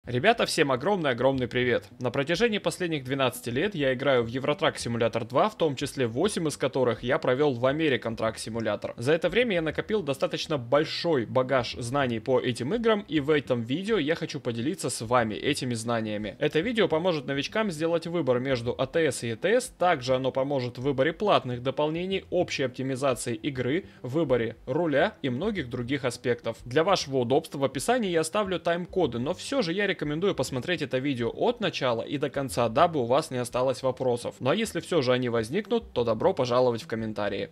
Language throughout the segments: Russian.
Ребята, всем огромный привет! На протяжении последних 12 лет я играю в Euro Truck Simulator 2, в том числе 8 из которых я провел в American Truck Simulator. За это время я накопил достаточно большой багаж знаний по этим играм, и в этом видео я хочу поделиться с вами этими знаниями. Это видео поможет новичкам сделать выбор между ATS и ETS, также оно поможет в выборе платных дополнений, общей оптимизации игры, выборе руля и многих других аспектов. Для вашего удобства в описании я оставлю тайм-коды, но все же я рекомендую посмотреть это видео от начала и до конца, дабы у вас не осталось вопросов. Ну а если все же они возникнут, то добро пожаловать в комментарии.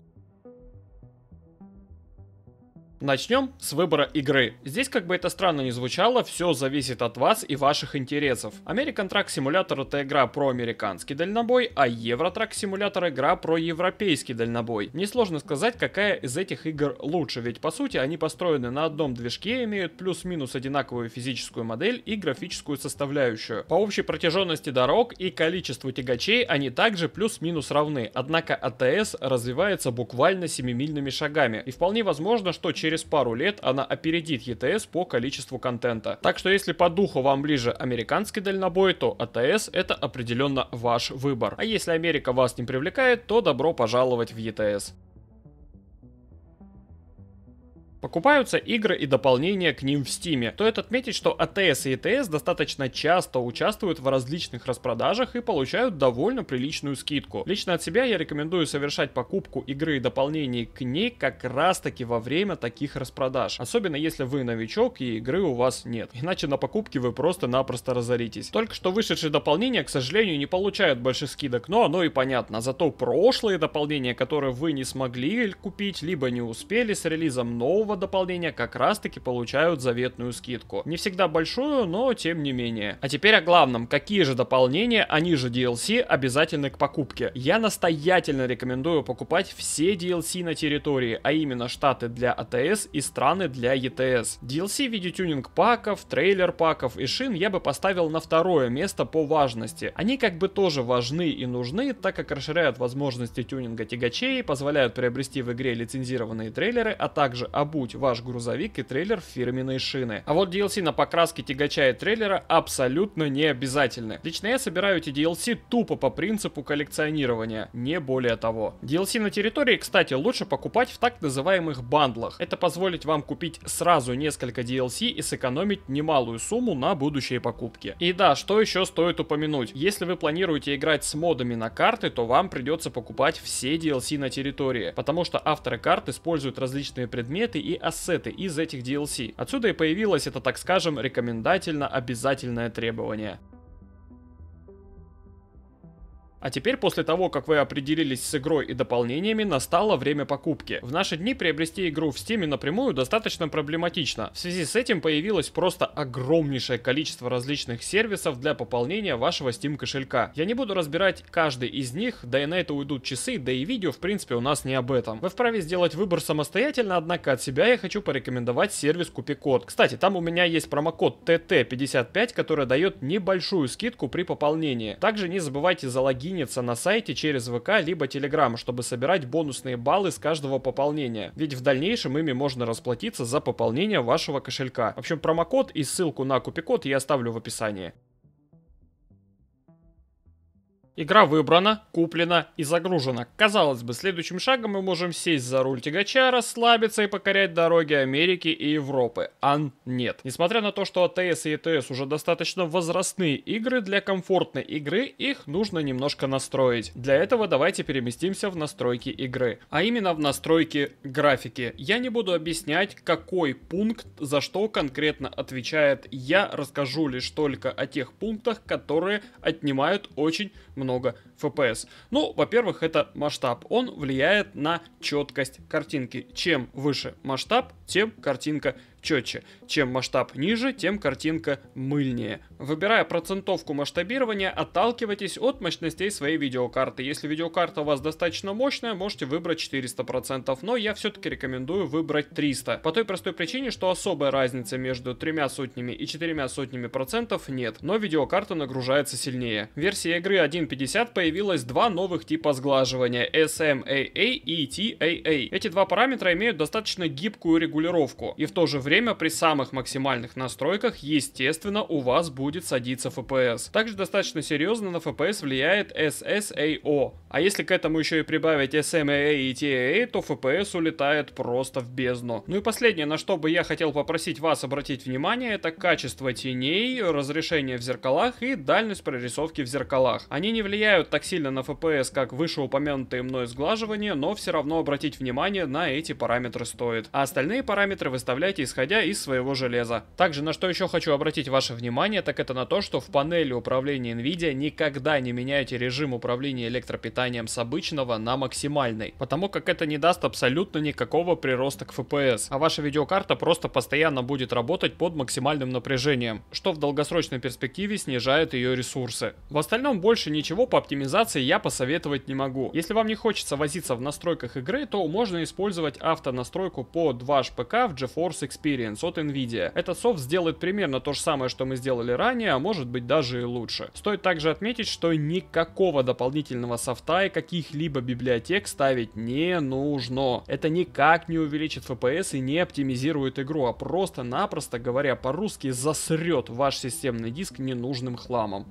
Начнем с выбора игры. Здесь, как бы это странно ни звучало, все зависит от вас и ваших интересов. American Truck Simulator — это игра про американский дальнобой, а Euro Truck Simulator — игра про европейский дальнобой. Несложно сказать, какая из этих игр лучше, ведь по сути они построены на одном движке, имеют плюс-минус одинаковую физическую модель и графическую составляющую. По общей протяженности дорог и количеству тягачей они также плюс-минус равны, однако ATS развивается буквально семимильными шагами, и вполне возможно, что через пару лет она опередит ETS по количеству контента. Так что если по духу вам ближе американский дальнобой, то ATS это определенно ваш выбор. А если Америка вас не привлекает, то добро пожаловать в ETS. Покупаются игры и дополнения к ним в Steam. Стоит отметить, что ATS и ETS достаточно часто участвуют в различных распродажах и получают довольно приличную скидку. Лично от себя я рекомендую совершать покупку игры и дополнений к ней как раз таки во время таких распродаж. Особенно если вы новичок и игры у вас нет. Иначе на покупке вы просто-напросто разоритесь. Только что вышедшие дополнения, к сожалению, не получают больших скидок, но оно и понятно. Зато прошлые дополнения, которые вы не смогли купить, либо не успели с релизом нового дополнения, как раз таки получают заветную скидку. Не всегда большую, но тем не менее. А теперь о главном. Какие же дополнения, они же DLC, обязательны к покупке? Я настоятельно рекомендую покупать все DLC на территории, а именно штаты для ATS и страны для ETS. DLC в виде тюнинг паков, трейлер паков и шин я бы поставил на второе место по важности. Они как бы тоже важны и нужны, так как расширяют возможности тюнинга тягачей, позволяют приобрести в игре лицензированные трейлеры, а также обуть ваш грузовик и трейлер в фирменные шины. А вот DLC на покраске тягача и трейлера абсолютно не обязательны. Лично я собираю эти DLC тупо по принципу коллекционирования, не более того. DLC на территории, кстати, лучше покупать в так называемых бандлах. Это позволит вам купить сразу несколько DLC и сэкономить немалую сумму на будущие покупки. И да, что еще стоит упомянуть. Если вы планируете играть с модами на карты, то вам придется покупать все DLC на территории, потому что авторы карт используют различные предметы и ассеты из этих DLC. Отсюда и появилось это, так скажем, рекомендательно-обязательное требование. А теперь, после того, как вы определились с игрой и дополнениями, настало время покупки. В наши дни приобрести игру в Steam напрямую достаточно проблематично. В связи с этим появилось просто огромнейшее количество различных сервисов для пополнения вашего Steam кошелька. Я не буду разбирать каждый из них, да и на это уйдут часы, да и видео в принципе у нас не об этом. Вы вправе сделать выбор самостоятельно, однако от себя я хочу порекомендовать сервис Купикод. Кстати, там у меня есть промокод TT55, который дает небольшую скидку при пополнении. Также не забывайте залогиниться на сайте через ВК либо Telegram, чтобы собирать бонусные баллы с каждого пополнения, ведь в дальнейшем ими можно расплатиться за пополнение вашего кошелька. В общем, промокод и ссылку на Купикод я оставлю в описании. Игра выбрана, куплена и загружена. Казалось бы, следующим шагом мы можем сесть за руль тягача, расслабиться и покорять дороги Америки и Европы. А нет. Несмотря на то, что ATS и ETS уже достаточно возрастные игры, для комфортной игры их нужно немножко настроить. Для этого давайте переместимся в настройки игры. А именно в настройки графики. Я не буду объяснять, какой пункт за что конкретно отвечает. Я расскажу лишь только о тех пунктах, которые отнимают очень много FPS. Ну, во-первых, это масштаб. Он влияет на четкость картинки. Чем выше масштаб, тем картинка четче. Чем масштаб ниже, тем картинка мыльнее. Выбирая процентовку масштабирования, отталкивайтесь от мощностей своей видеокарты. Если видеокарта у вас достаточно мощная, можете выбрать 400%, но я все-таки рекомендую выбрать 300. По той простой причине, что особой разницы между 3 сотнями и 4 сотнями процентов нет, но видеокарта нагружается сильнее. В версии игры 1.50 появилось два новых типа сглаживания: SMAA и TAA. Эти два параметра имеют достаточно гибкую регулировку и в то же время время при самых максимальных настройках, естественно, у вас будет садиться FPS. Также достаточно серьезно на FPS влияет SSAO. А если к этому еще и прибавить SMAA и TAA, то FPS улетает просто в бездну. Ну и последнее, на что бы я хотел попросить вас обратить внимание, это качество теней, разрешение в зеркалах и дальность прорисовки в зеркалах. Они не влияют так сильно на FPS, как вышеупомянутые мной сглаживания, но все равно обратить внимание на эти параметры стоит. А остальные параметры выставляйте исходя из своего железа. Также на что еще хочу обратить ваше внимание, так это на то, что в панели управления NVIDIA никогда не меняйте режим управления электропитанием с обычного на максимальный, потому как это не даст абсолютно никакого прироста к FPS, а ваша видеокарта просто постоянно будет работать под максимальным напряжением, что в долгосрочной перспективе снижает ее ресурсы. В остальном больше ничего по оптимизации я посоветовать не могу. Если вам не хочется возиться в настройках игры, то можно использовать автонастройку под ваш ПК в GeForce Experience от NVIDIA. Этот софт сделает примерно то же самое, что мы сделали ранее, а может быть даже и лучше. Стоит также отметить, что никакого дополнительного софта и каких-либо библиотек ставить не нужно. Это никак не увеличит FPS и не оптимизирует игру, а просто-напросто, говоря по-русски, засрет ваш системный диск ненужным хламом.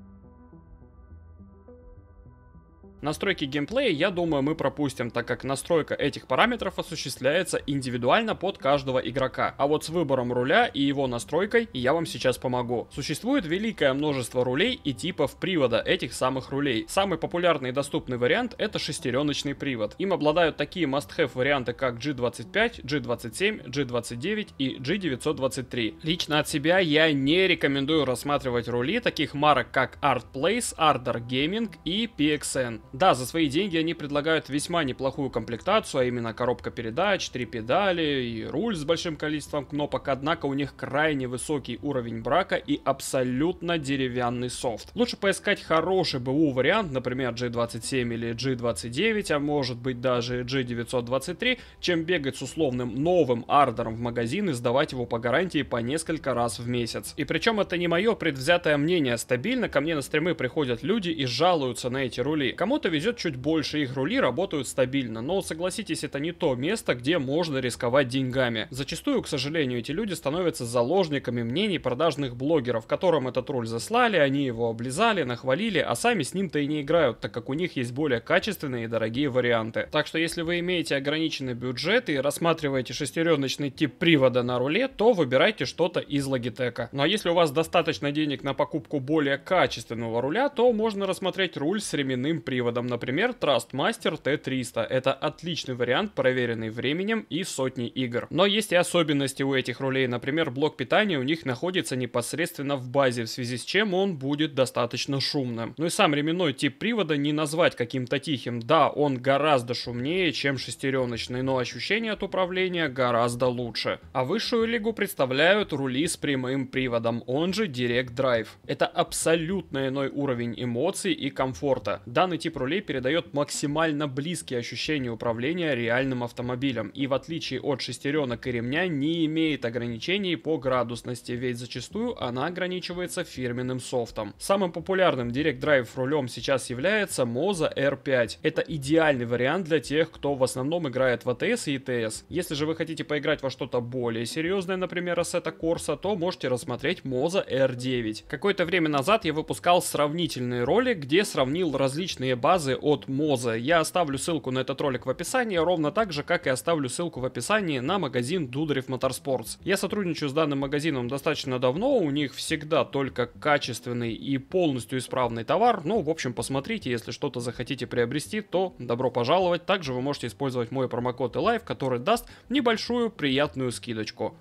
Настройки геймплея, я думаю, мы пропустим, так как настройка этих параметров осуществляется индивидуально под каждого игрока. А вот с выбором руля и его настройкой я вам сейчас помогу. Существует великое множество рулей и типов привода этих самых рулей. Самый популярный и доступный вариант — это шестереночный привод. Им обладают такие must-have варианты, как G25, G27, G29 и G923. Лично от себя я не рекомендую рассматривать рули таких марок, как ArtPlace, Ardor Gaming и PXN. Да, за свои деньги они предлагают весьма неплохую комплектацию, а именно коробка передач, 3 педали и руль с большим количеством кнопок, однако у них крайне высокий уровень брака и абсолютно деревянный софт. Лучше поискать хороший БУ вариант, например G27 или G29, а может быть даже G923, чем бегать с условным новым ардором в магазин и сдавать его по гарантии по несколько раз в месяц. И причем это не мое предвзятое мнение, стабильно ко мне на стримы приходят люди и жалуются на эти рули. Кому-то везет чуть больше, их рули работают стабильно, но согласитесь, это не то место, где можно рисковать деньгами. Зачастую, к сожалению, эти люди становятся заложниками мнений продажных блогеров, которым этот руль заслали, они его облизали, нахвалили, а сами с ним-то и не играют, так как у них есть более качественные и дорогие варианты. Так что если вы имеете ограниченный бюджет и рассматриваете шестереночный тип привода на руле, то выбирайте что-то из Logitech. Ну а если у вас достаточно денег на покупку более качественного руля, то можно рассмотреть руль с ременным приводом. Например, Trustmaster T300. Это отличный вариант, проверенный временем и сотней игр. Но есть и особенности у этих рулей. Например, блок питания у них находится непосредственно в базе, в связи с чем он будет достаточно шумным. Ну и сам ременной тип привода не назвать каким-то тихим. Да, он гораздо шумнее, чем шестереночный, но ощущение от управления гораздо лучше. А высшую лигу представляют рули с прямым приводом, он же Direct Drive. Это абсолютно иной уровень эмоций и комфорта. Данный тип рулей передает максимально близкие ощущения управления реальным автомобилем и в отличие от шестеренок и ремня не имеет ограничений по градусности, ведь зачастую она ограничивается фирменным софтом. Самым популярным Direct Drive рулем сейчас является Moza R5. Это идеальный вариант для тех, кто в основном играет в ATS и ETS. Если же вы хотите поиграть во что-то более серьезное, например Assetto Corsa, то можете рассмотреть Moza R9. Какое-то время назад я выпускал сравнительный ролик, где сравнил различные базы от Moza. Я оставлю ссылку на этот ролик в описании, ровно так же, как и оставлю ссылку в описании на магазин Duderev Motorsports. Я сотрудничаю с данным магазином достаточно давно, у них всегда только качественный и полностью исправный товар. Ну, в общем, посмотрите, если что-то захотите приобрести, то добро пожаловать. Также вы можете использовать мой промокод ELIVE, который даст небольшую приятную скидочку.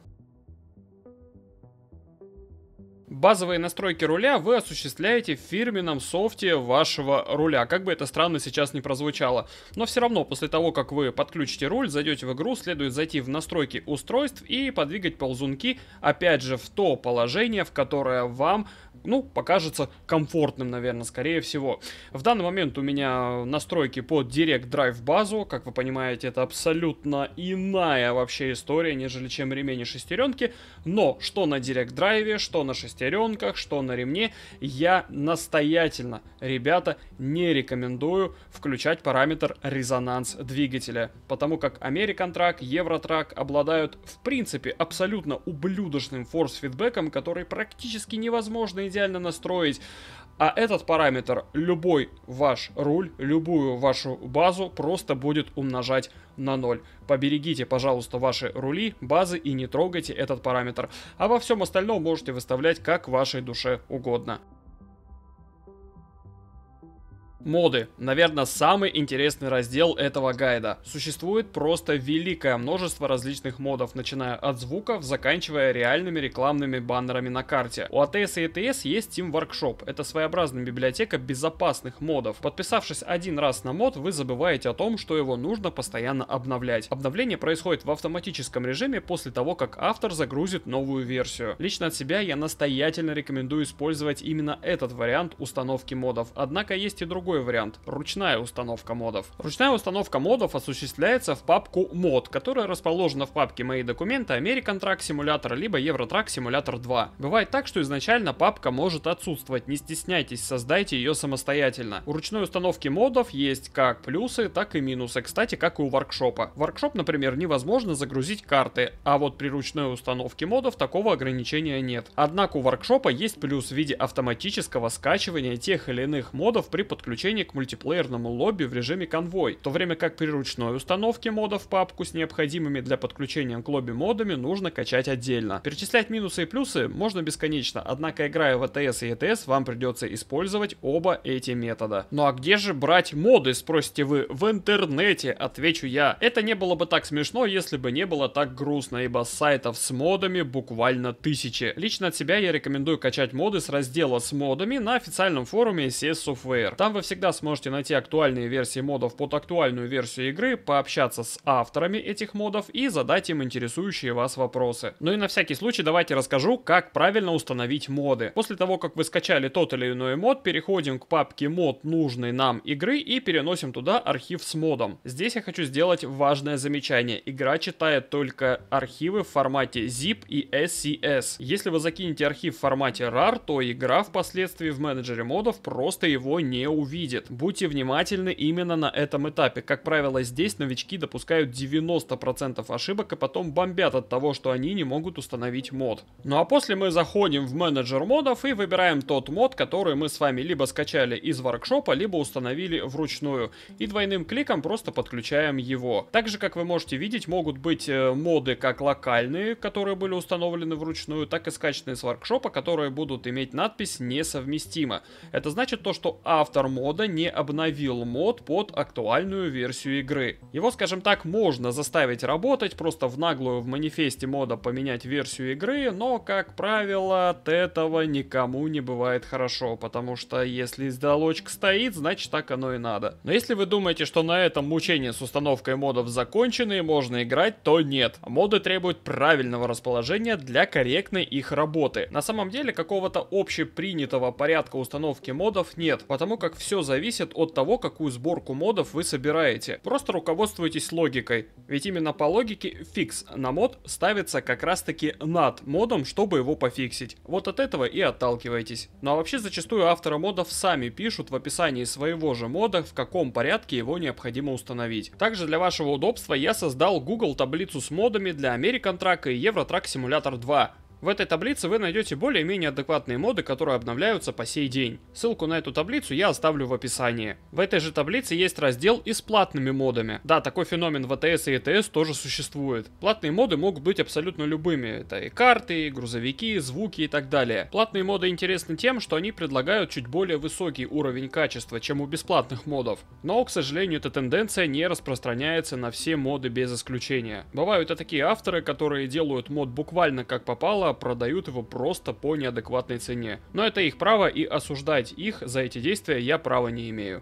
Базовые настройки руля вы осуществляете в фирменном софте вашего руля, как бы это странно сейчас не прозвучало. Но все равно, после того, как вы подключите руль, зайдете в игру, следует зайти в настройки устройств и подвигать ползунки, опять же, в то положение, в которое вам, покажется комфортным, наверное, скорее всего. В данный момент у меня настройки под Direct Drive базу, как вы понимаете, это абсолютно иная вообще история, нежели чем ремень и шестеренки, но что на Direct Drive, что на шестеренке, шестеренках, что на ремне, я настоятельно, ребята, не рекомендую включать параметр резонанс двигателя, потому как American Track, Eurotrack обладают в принципе абсолютно ублюдочным форс-фидбэком, который практически невозможно идеально настроить. А этот параметр любой ваш руль, любую вашу базу просто будет умножать на 0. Поберегите, пожалуйста, ваши рули, базы и не трогайте этот параметр. А во всем остальном можете выставлять как вашей душе угодно. Моды. Наверное, самый интересный раздел этого гайда. Существует просто великое множество различных модов, начиная от звуков, заканчивая реальными рекламными баннерами на карте. У ATS и ETS есть Team Workshop. Это своеобразная библиотека безопасных модов. Подписавшись один раз на мод, вы забываете о том, что его нужно постоянно обновлять. Обновление происходит в автоматическом режиме после того, как автор загрузит новую версию. Лично от себя я настоятельно рекомендую использовать именно этот вариант установки модов. Однако есть и другой вариант — ручная установка модов. Ручная установка модов осуществляется в папку мод, которая расположена в папке «Мои документы», American Track Simulator, либо Eurotrack Simulator 2. Бывает так, что изначально папка может отсутствовать, не стесняйтесь, создайте ее самостоятельно. У ручной установки модов есть как плюсы, так и минусы, кстати, как и у воркшопа. В воркшоп, например, невозможно загрузить карты, а вот при ручной установке модов такого ограничения нет. Однако у воркшопа есть плюс в виде автоматического скачивания тех или иных модов при подключении к мультиплеерному лобби в режиме конвой, в то время как при ручной установке модов в папку с необходимыми для подключения к лобби модами нужно качать отдельно. Перечислять минусы и плюсы можно бесконечно, однако играя в ATS и ETS вам придется использовать оба эти метода. Ну а где же брать моды, спросите вы? В интернете, отвечу я. Это не было бы так смешно, если бы не было так грустно, ибо сайтов с модами буквально тысячи. Лично от себя я рекомендую качать моды с раздела с модами на официальном форуме CS Software. Там вы всегда сможете найти актуальные версии модов под актуальную версию игры, пообщаться с авторами этих модов и задать им интересующие вас вопросы. Ну и на всякий случай давайте расскажу, как правильно установить моды. После того, как вы скачали тот или иной мод, переходим к папке мод нужной нам игры и переносим туда архив с модом. Здесь я хочу сделать важное замечание. Игра читает только архивы в формате zip и SCS. Если вы закинете архив в формате RAR, то игра впоследствии в менеджере модов просто его не увидит. Будьте внимательны именно на этом этапе. Как правило, здесь новички допускают 90% ошибок и потом бомбят от того, что они не могут установить мод. Ну а после мы заходим в менеджер модов и выбираем тот мод, который мы с вами либо скачали из воркшопа, либо установили вручную. И двойным кликом просто подключаем его. Также, как вы можете видеть, могут быть моды как локальные, которые были установлены вручную, так и скачанные с воркшопа, которые будут иметь надпись «Несовместимо». Это значит то, что автор мода не обновил мод под актуальную версию игры. Его, скажем так, можно заставить работать, просто в наглую в манифесте мода поменять версию игры, но, как правило, от этого никому не бывает хорошо, потому что если издалочка стоит, значит так оно и надо. Но если вы думаете, что на этом мучения с установкой модов закончены и можно играть, то нет. Моды требуют правильного расположения для корректной их работы. На самом деле какого-то общепринятого порядка установки модов нет, потому как все зависит от того, какую сборку модов вы собираете. Просто руководствуйтесь логикой, ведь именно по логике фикс на мод ставится как раз таки над модом, чтобы его пофиксить. Вот от этого и отталкивайтесь. Ну а вообще зачастую авторы модов сами пишут в описании своего же мода, в каком порядке его необходимо установить. Также для вашего удобства я создал Google таблицу с модами для American Track и Eurotrack Simulator 2. В этой таблице вы найдете более-менее адекватные моды, которые обновляются по сей день. Ссылку на эту таблицу я оставлю в описании. В этой же таблице есть раздел и с платными модами. Да, такой феномен в ATS и ETS тоже существует. Платные моды могут быть абсолютно любыми. Это и карты, и грузовики, звуки и так далее. Платные моды интересны тем, что они предлагают чуть более высокий уровень качества, чем у бесплатных модов. Но, к сожалению, эта тенденция не распространяется на все моды без исключения. Бывают и такие авторы, которые делают мод буквально как попало, продают его просто по неадекватной цене. Но это их право, и осуждать их за эти действия я права не имею.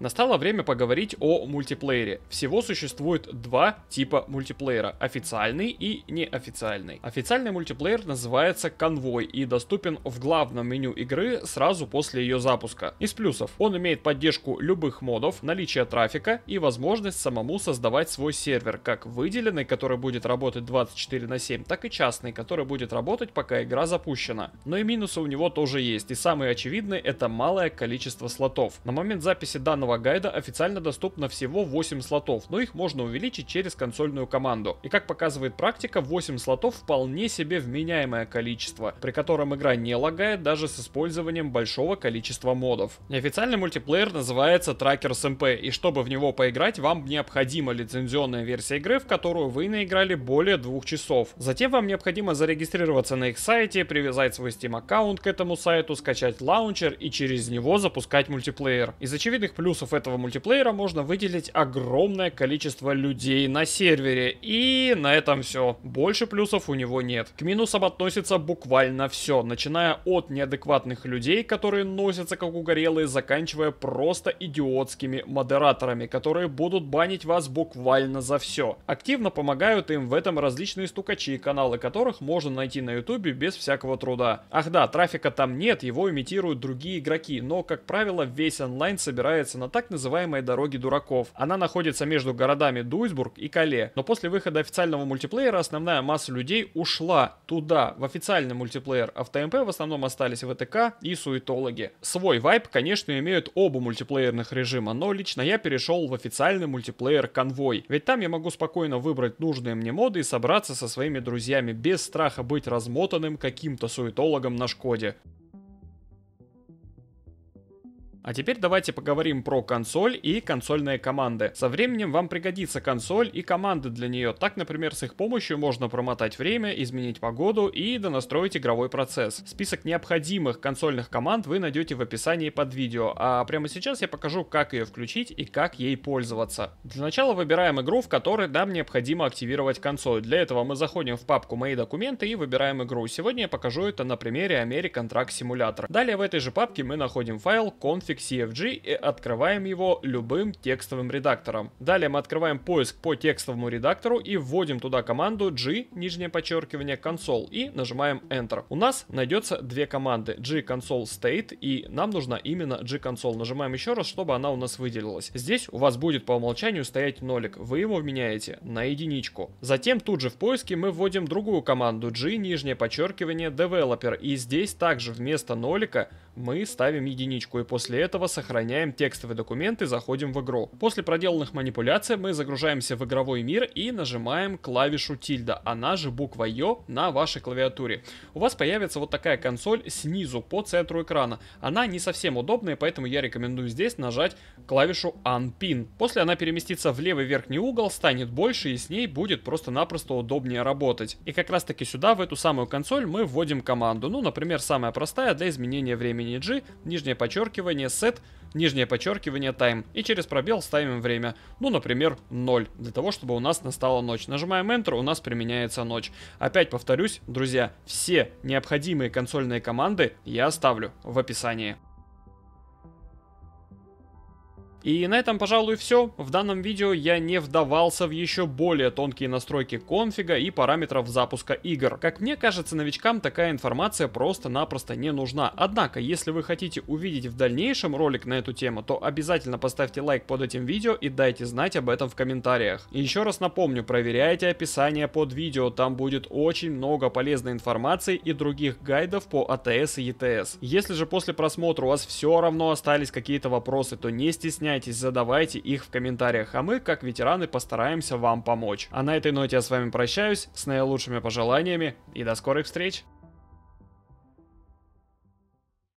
Настало время поговорить о мультиплеере. Всего существует два типа мультиплеера: официальный и неофициальный. Официальный мультиплеер называется Конвой и доступен в главном меню игры сразу после ее запуска. Из плюсов: он имеет поддержку любых модов, наличие трафика и возможность самому создавать свой сервер, как выделенный, который будет работать 24/7, так и частный, который будет работать, пока игра запущена. Но и минусы у него тоже есть, и самый очевидный — это малое количество слотов. На момент записи данного гайда официально доступно всего 8 слотов, но их можно увеличить через консольную команду. И как показывает практика, 8 слотов вполне себе вменяемое количество, при котором игра не лагает даже с использованием большого количества модов. Неофициальный мультиплеер называется Trackers MP, и чтобы в него поиграть, вам необходима лицензионная версия игры, в которую вы наиграли более 2 часов. Затем вам необходимо зарегистрироваться на их сайте, привязать свой Steam аккаунт к этому сайту, скачать лаунчер и через него запускать мультиплеер. Из очевидных плюсов этого мультиплеера можно выделить огромное количество людей на сервере, и на этом все. Больше плюсов у него нет. К минусам относится буквально все, начиная от неадекватных людей, которые носятся как угорелые, заканчивая просто идиотскими модераторами, которые будут банить вас буквально за все. Активно помогают им в этом различные стукачи, каналы которых можно найти на ютубе без всякого труда. Ах да, трафика там нет, его имитируют другие игроки, но, как правило, весь онлайн собирается на так называемой дороге дураков. Она находится между городами Дуйсбург и Кале, но после выхода официального мультиплеера основная масса людей ушла туда, в официальный мультиплеер, а в ТМП в основном остались ВТК и суетологи. Свой вайб, конечно, имеют оба мультиплеерных режима, но лично я перешел в официальный мультиплеер Конвой, ведь там я могу спокойно выбрать нужные мне моды и собраться со своими друзьями без страха быть размотанным каким-то суетологом на Шкоде. А теперь давайте поговорим про консоль и консольные команды. Со временем вам пригодится консоль и команды для нее. Так, например, с их помощью можно промотать время, изменить погоду и донастроить игровой процесс. Список необходимых консольных команд вы найдете в описании под видео, а прямо сейчас я покажу, как ее включить и как ей пользоваться. Для начала выбираем игру, в которой нам необходимо активировать консоль. Для этого мы заходим в папку «Мои документы» и выбираем игру. Сегодня я покажу это на примере American Truck Simulator. Далее в этой же папке мы находим файл config CFG и открываем его любым текстовым редактором. Далее мы открываем поиск по текстовому редактору и вводим туда команду G, нижнее подчеркивание, console и нажимаем Enter. У нас найдется две команды: G-console state, и нам нужна именно G-console. Нажимаем еще раз, чтобы она у нас выделилась. Здесь у вас будет по умолчанию стоять нолик, вы его меняете на единичку. Затем тут же в поиске мы вводим другую команду G, нижнее подчеркивание, developer, и здесь также вместо нолика мы ставим единичку, и после этого сохраняем текстовый документ и заходим в игру. После проделанных манипуляций мы загружаемся в игровой мир и нажимаем клавишу тильда, она же буква Ё на вашей клавиатуре. У вас появится вот такая консоль снизу по центру экрана. Она не совсем удобная, поэтому я рекомендую здесь нажать клавишу Unpin. После она переместится в левый верхний угол, станет больше, и с ней будет просто-напросто удобнее работать. И как раз таки сюда, в эту самую консоль, мы вводим команду. Ну, например, самая простая для изменения времени G, нижнее подчеркивание, set, нижнее подчеркивание, time. И через пробел ставим время. Ну, например, 0. Для того, чтобы у нас настала ночь. Нажимаем Enter, у нас применяется ночь. Опять повторюсь, друзья, все необходимые консольные команды я оставлю в описании. И на этом, пожалуй, все. В данном видео я не вдавался в еще более тонкие настройки конфига и параметров запуска игр. Как мне кажется, новичкам такая информация просто-напросто не нужна. Однако, если вы хотите увидеть в дальнейшем ролик на эту тему, то обязательно поставьте лайк под этим видео и дайте знать об этом в комментариях. И еще раз напомню, проверяйте описание под видео, там будет очень много полезной информации и других гайдов по АТС и ЕТС. Если же после просмотра у вас все равно остались какие-то вопросы, то не стесняйтесь, задавайте их в комментариях, а мы, как ветераны, постараемся вам помочь. А на этой ноте я с вами прощаюсь, с наилучшими пожеланиями и до скорых встреч!